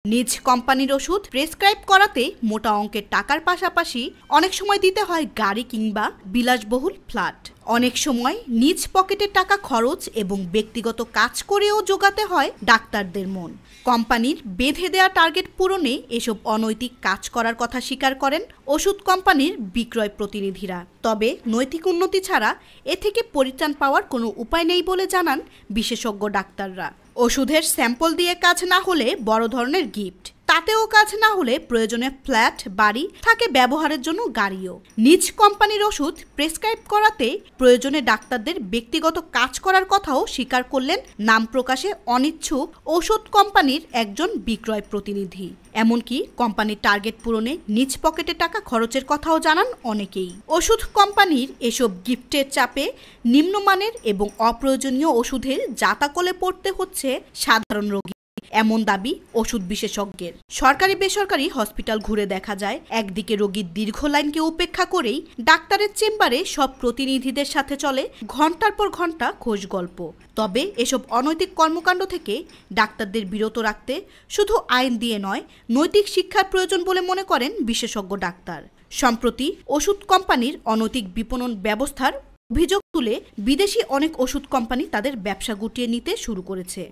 নিজ কোম্পানির ওষুধ প্রেসক্রাইব করাতে মোটা অঙ্কের টাকার পাশাপাশি অনেক সময় দিতে হয় গাড়ি কিংবা বিলাসবহুল ফ্ল্যাট। অনেক সময় নিজ পকেটের টাকা খরচ এবং ব্যক্তিগত কাজ করেও জোগাতে হয় ডাক্তারদের মন। কোম্পানির বেঁধে দেওয়া টার্গেট পূরণে এসব অনৈতিক কাজ করার কথা স্বীকার করেন ওষুধ কোম্পানির বিক্রয় প্রতিনিধিরা। তবে নৈতিক উন্নতি ছাড়া এ থেকে পরিত্রাণ পাওয়ার কোনো উপায় নেই বলে জানান বিশেষজ্ঞ ডাক্তাররা। ওষুধের স্যাম্পল দিয়ে কাজ না হলে বড় ধরনের গিফট, তাতেও কাজ না হলে প্রয়োজনে ফ্ল্যাট, বাড়ি, থাকে ব্যবহারের জন্য গাড়িও। নিজ কোম্পানির ওষুধ প্রেসক্রাইব করাতে প্রয়োজনে ডাক্তারদের ব্যক্তিগত কাজ করার কথাও স্বীকার করলেন নাম প্রকাশে অনিচ্ছুক ওষুধ কোম্পানির একজন বিক্রয় প্রতিনিধি। এমনকি কোম্পানির টার্গেট পূরণে নিজ পকেটে টাকা খরচের কথাও জানান অনেকেই। ওষুধ কোম্পানির এসব গিফটের চাপে নিম্নমানের এবং অপ্রয়োজনীয় ওষুধের জাতাকলে পড়তে হচ্ছে সাধারণ রোগী, এমন দাবি ওষুধ বিশেষজ্ঞের। সরকারি বেসরকারি হসপিটাল ঘুরে দেখা যায়, একদিকে রোগীর দীর্ঘ লাইনকে উপেক্ষা করেই ডাক্তারের চেম্বারে সব প্রতিনিধিদের সাথে চলে ঘন্টার পর ঘন্টা খোঁজ গল্প। তবে এসব অনৈতিক কর্মকাণ্ড থেকে ডাক্তারদের বিরত রাখতে শুধু আইন দিয়ে নয়, নৈতিক শিক্ষার প্রয়োজন বলে মনে করেন বিশেষজ্ঞ ডাক্তার। সম্প্রতি ওষুধ কোম্পানির অনৈতিক বিপণন ব্যবস্থার অভিযোগ তুলে বিদেশি অনেক ওষুধ কোম্পানি তাদের ব্যবসা গুটিয়ে নিতে শুরু করেছে।